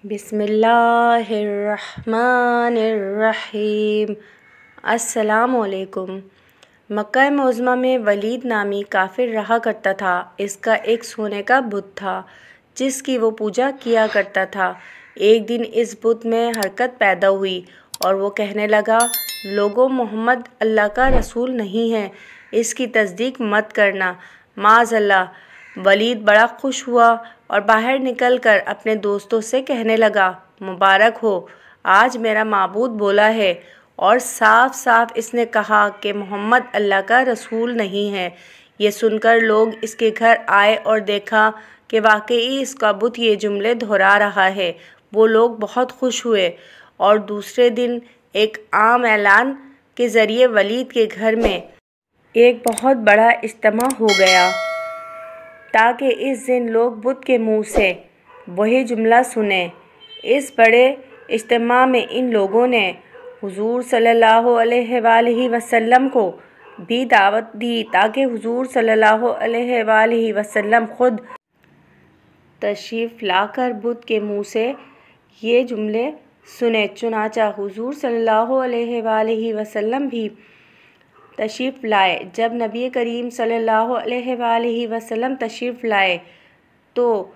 बिस्मिल्लाहिर्रहमानिर्रहीम। अस्सलाम वालेकुम। मक्का मुअज़्ज़मा में वलीद नामी काफिर रहा करता था। इसका एक सोने का बुत था जिसकी वो पूजा किया करता था। एक दिन इस बुत में हरकत पैदा हुई और वो कहने लगा, लोगों, मोहम्मद अल्लाह का रसूल नहीं है, इसकी तस्दीक मत करना, माज़अल्लाह। वलीद बड़ा खुश हुआ और बाहर निकलकर अपने दोस्तों से कहने लगा, मुबारक हो, आज मेरा माबूद बोला है और साफ साफ इसने कहा कि मोहम्मद अल्लाह का रसूल नहीं है। ये सुनकर लोग इसके घर आए और देखा कि वाकई इसका बुत ये जुमले दोहरा रहा है। वो लोग बहुत खुश हुए और दूसरे दिन एक आम ऐलान के ज़रिए वलीद के घर में एक बहुत बड़ा इज्तिमा हो गया ताकि इस दिन लोग बुत के मुंह से वही जुमला सुने। इस बड़े इज्तिमा में इन लोगों ने हुजूर सल्लल्लाहु अलैहि वसल्लम को भी दावत दी ताकि हुजूर सल्लल्लाहु अलैहि वसल्लम खुद तशरीफ़ लाकर बुत के मुंह से ये जुमले सुने। चुनांचे हुजूर सल्लल्लाहु अलैहि वसल्लम भी तशरीफ़ लाए। जब नबी करीम सल्लल्लाहु अलैहि वसल्लम तशरीफ़ लाए तो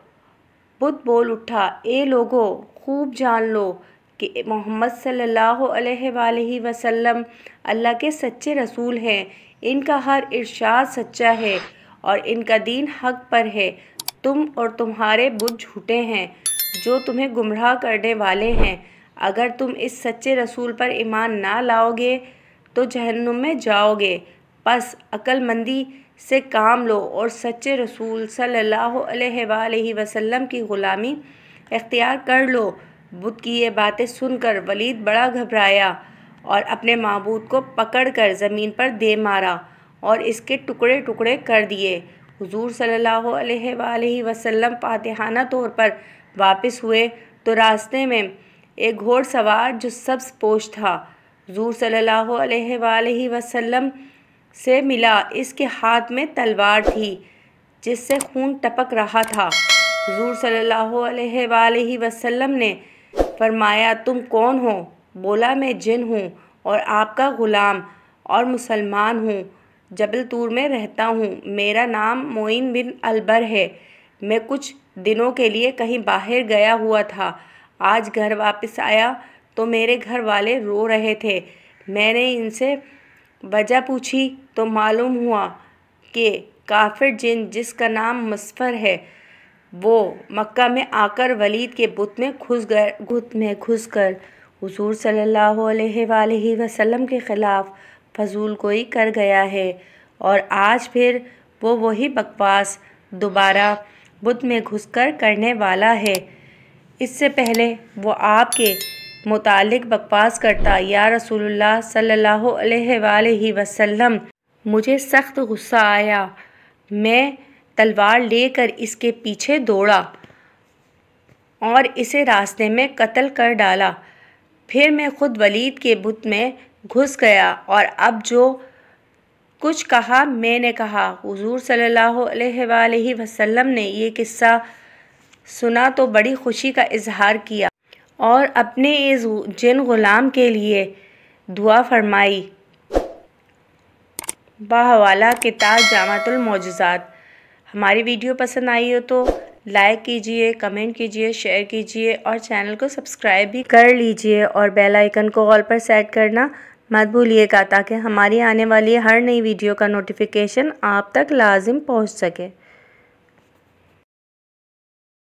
बुत बोल उठा, ए लोगों, खूब जान लो कि मोहम्मद सल्लल्लाहु अलैहि वसल्लम अल्लाह के सच्चे रसूल हैं। इनका हर इरशाद सच्चा है और इनका दीन हक़ पर है। तुम और तुम्हारे बुत झूठे हैं जो तुम्हें गुमराह करने वाले हैं। अगर तुम इस सच्चे रसूल पर ईमान ना लाओगे तो जहन्नुम में जाओगे। बस अक्लमंदी से काम लो और सच्चे रसूल सल्लल्लाहु अलैहि वसल्लम की ग़ुलामी इख्तियार कर लो। बुत की ये बातें सुनकर वलीद बड़ा घबराया और अपने माबूद को पकड़कर ज़मीन पर दे मारा और इसके टुकड़े टुकड़े कर दिए। हुजूर सल्लल्लाहु अलैहि वसल्लम फातिहाना तौर पर वापस हुए तो रास्ते में एक घोड़सवार जो सब्ज़ पोश था हुजूर सल्लल्लाहु अलैहि वसल्लम से मिला। इसके हाथ में तलवार थी जिससे खून टपक रहा था। हुजूर सल्लल्लाहु अलैहि वसल्लम ने फरमाया, तुम कौन हो? बोला, मैं जिन हूँ और आपका ग़ुलाम और मुसलमान हूँ। जबल तूर में रहता हूँ। मेरा नाम मोइन बिन अलबर है। मैं कुछ दिनों के लिए कहीं बाहर गया हुआ था। आज घर वापस आया तो मेरे घर वाले रो रहे थे। मैंने इनसे वजह पूछी तो मालूम हुआ कि काफिर जिन जिसका नाम मुसफ़र है वो मक्का में आकर वलीद के बुत में घुसकर हुजूर सल्लल्लाहु अलैहि वसल्लम के ख़िलाफ़ फजूल गोई कर गया है और आज फिर वो वही बकवास दोबारा बुत में घुसकर करने वाला है। इससे पहले वो आपके मुतालिक बकवास करता, या रसूलुल्लाह सल्लल्लाहु अलैहि वसल्लम, मुझे सख्त गुस्सा आया। मैं तलवार लेकर इसके पीछे दौड़ा और इसे रास्ते में कत्ल कर डाला। फिर मैं खुद वलीद के बुत में घुस गया और अब जो कुछ कहा मैंने कहा। हुजूर सल्लल्लाहु अलैहि वसल्लम ने ये किस्सा सुना तो बड़ी खुशी का इजहार किया और अपने इस जिन ग़ुलाम के लिए दुआ फरमाई। बाहवाला किताब जामिअतुल मौजज़ात। हमारी वीडियो पसंद आई हो तो लाइक कीजिए, कमेंट कीजिए, शेयर कीजिए और चैनल को सब्सक्राइब भी कर लीजिए और बेल आइकन को ऑल पर सेट करना मत भूलिएगा ताकि हमारी आने वाली हर नई वीडियो का नोटिफिकेशन आप तक लाजिम पहुंच सके।